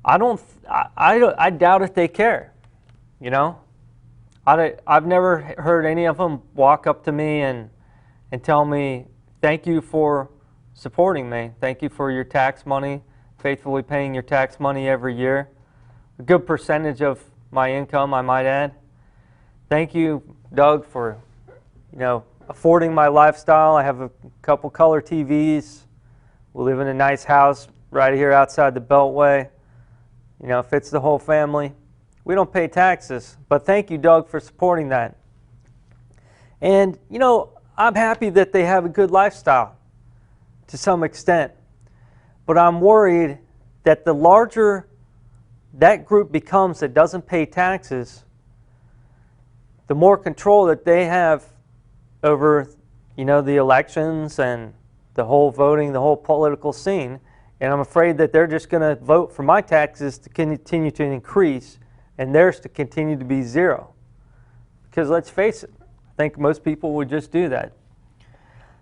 I doubt if they care, you know. I've never heard any of them walk up to me and tell me, thank you for supporting me. Thank you for your tax money, faithfully paying your tax money every year. A good percentage of my income, I might add. Thank you, Doug, for, affording my lifestyle. I have a couple color TVs. We live in a nice house right here outside the Beltway. Fits the whole family. We don't pay taxes, but thank you, Doug, for supporting that. And, I'm happy that they have a good lifestyle to some extent, but I'm worried that the larger that group becomes that doesn't pay taxes, the more control that they have over, the elections and the whole voting, the whole political scene. And I'm afraid that they're just going to vote for my taxes to continue to increase and theirs to continue to be zero. Because let's face it, I think most people would just do that.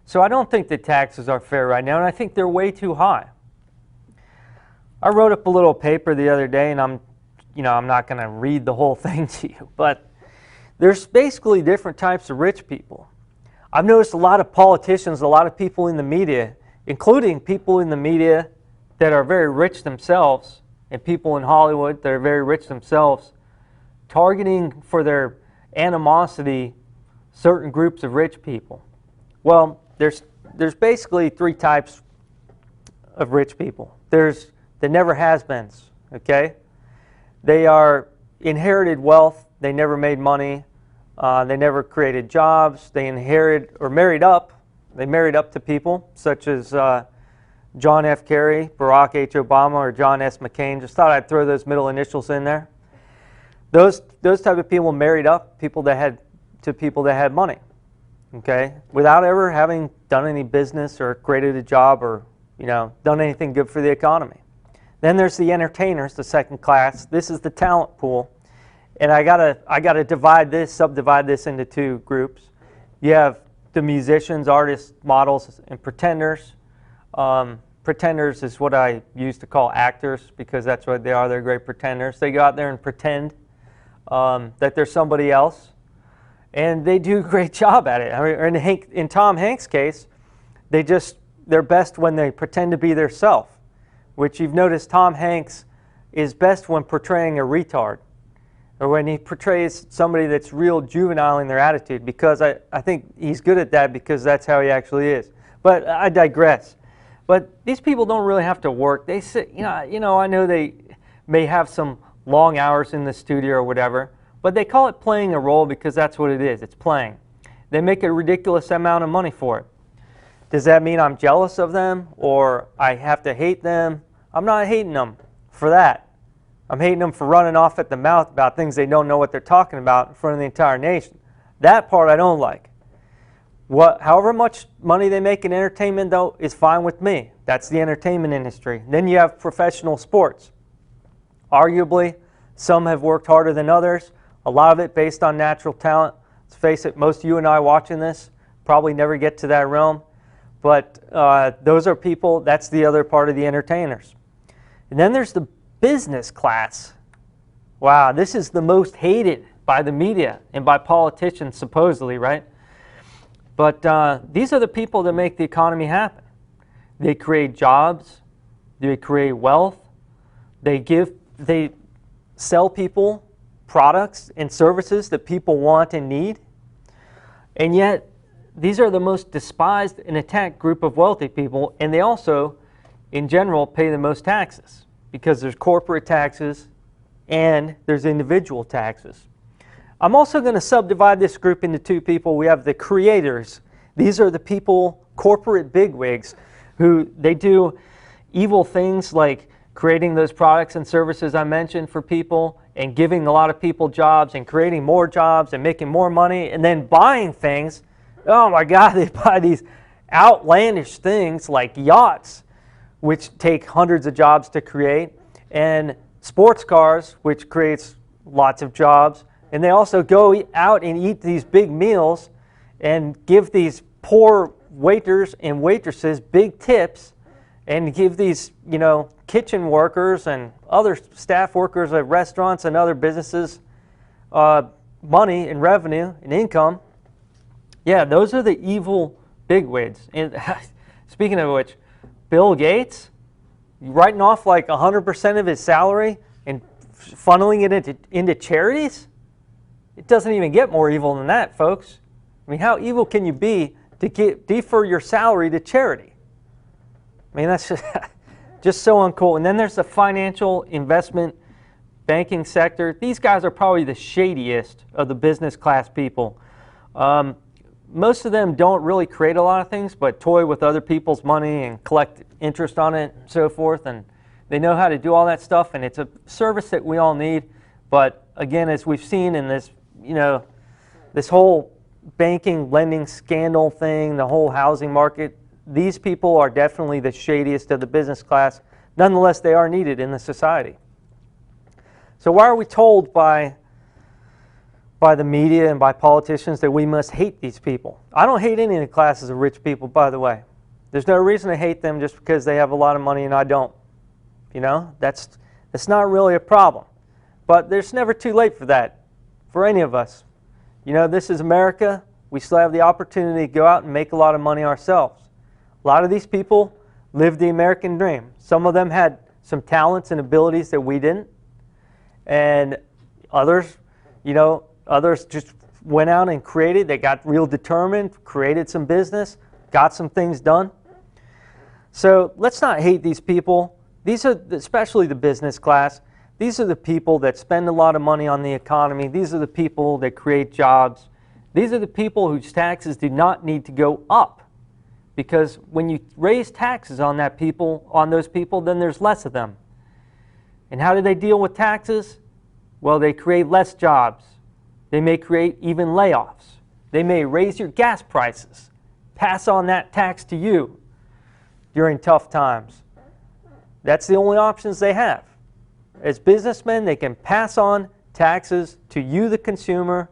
So I don't think the taxes are fair right now, and I think they're way too high. I wrote up a little paper the other day, and I'm not going to read the whole thing to you, but there's basically different types of rich people. I've noticed a lot of politicians, a lot of people in the media, including people in the media that are very rich themselves, and people in Hollywood that are very rich themselves, targeting for their animosity certain groups of rich people. Well, there's basically three types of rich people. There's the never has-beens, okay? They are inherited wealth. They never made money. They never created jobs. They inherited or married up. They married up to people such as John F. Kerry, Barack H. Obama, or John S. McCain. Just thought I'd throw those middle initials in there. Those type of people married up people that had money, okay, without ever having done any business or created a job or done anything good for the economy. Then there's the entertainers, the second class. This is the talent pool, and I gotta subdivide this into two groups. You have the musicians, artists, models, and pretenders. Pretenders is what I used to call actors because that's what they are. They're great pretenders. They go out there and pretend that they're somebody else, and they do a great job at it. I mean, in Tom Hanks' case, they're best when they pretend to be their self, which you've noticed Tom Hanks is best when portraying a retard, or when he portrays somebody that's real juvenile in their attitude, because I think he's good at that because that's how he actually is. But I digress. But these people don't really have to work. They sit, I know they may have some long hours in the studio or whatever, but they call it playing a role because that's what it is. It's playing. They make a ridiculous amount of money for it. Does that mean I'm jealous of them or I have to hate them? I'm not hating them for that. I'm hating them for running off at the mouth about things they don't know what they're talking about in front of the entire nation. That part I don't like. However much money they make in entertainment, though, is fine with me. That's the entertainment industry. Then you have professional sports. Arguably, some have worked harder than others. A lot of it based on natural talent. Let's face it, most of you and I watching this probably never get to that realm. But those are people, that's the other part of the entertainers. And then there's the business class. Wow, this is the most hated by the media and by politicians, supposedly, right? But these are the people that make the economy happen. They create jobs, they create wealth, they sell people products and services that people want and need. And yet, these are the most despised and attacked group of wealthy people, and they also, in general, pay the most taxes because there's corporate taxes and there's individual taxes. I'm also going to subdivide this group into two people. We have the creators. These are the people, corporate bigwigs, who they do evil things like creating those products and services I mentioned for people and giving a lot of people jobs and creating more jobs and making more money and then buying things. Oh my God, they buy these outlandish things like yachts, which take hundreds of jobs to create, and sports cars, which creates lots of jobs. And they also go out and eat these big meals and give these poor waiters and waitresses big tips and give these, kitchen workers and other staff workers at restaurants and other businesses money and revenue and income. Yeah, those are the evil bigwigs. And speaking of which, Bill Gates, writing off like 100% of his salary and funneling it into charities? It doesn't even get more evil than that, folks. I mean, how evil can you be to defer your salary to charity? I mean, that's just so uncool. And then there's the financial investment banking sector. These guys are probably the shadiest of the business class people. Most of them don't really create a lot of things, but toy with other people's money and collect interest on it and so forth. And they know how to do all that stuff, and it's a service that we all need. But again, as we've seen in this, this whole banking lending scandal thing, the whole housing market, these people are definitely the shadiest of the business class. Nonetheless, they are needed in the society. So why are we told by the media and by politicians that we must hate these people? I don't hate any of the classes of rich people, by the way. There's no reason to hate them just because they have a lot of money and I don't. That's not really a problem. But there's never too late for that, for any of us. This is America. We still have the opportunity to go out and make a lot of money ourselves. A lot of these people lived the American dream. Some of them had some talents and abilities that we didn't. And others, others just went out and created. They got real determined, created some business, got some things done. So let's not hate these people. These are, especially the business class, these are the people that spend a lot of money on the economy. These are the people that create jobs. These are the people whose taxes do not need to go up. Because when you raise taxes on those people, then there's less of them. And how do they deal with taxes? Well, they create less jobs. They may create even layoffs. They may raise your gas prices, pass on that tax to you during tough times. That's the only options they have. As businessmen, they can pass on taxes to you, the consumer,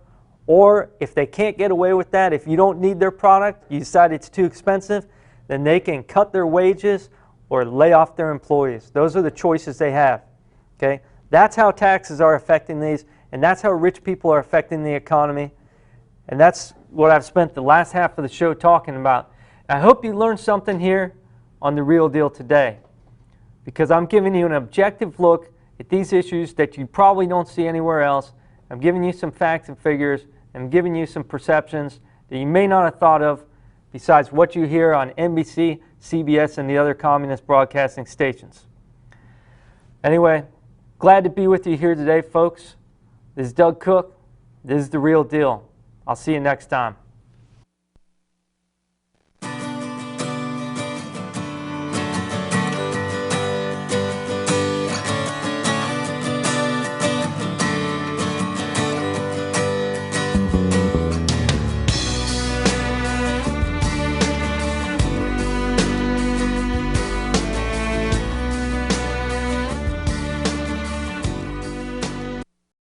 or if they can't get away with that, if you don't need their product, you decide it's too expensive, then they can cut their wages or lay off their employees. Those are the choices they have. Okay? That's how taxes are affecting these, and that's how rich people are affecting the economy. And that's what I've spent the last half of the show talking about. I hope you learned something here on The Real Deal today, because I'm giving you an objective look at these issues that you probably don't see anywhere else. I'm giving you some facts and figures. I'm giving you some perceptions that you may not have thought of besides what you hear on NBC, CBS, and the other communist broadcasting stations. Anyway, glad to be with you here today, folks. This is Doug Cooke. This is The Real Deal. I'll see you next time.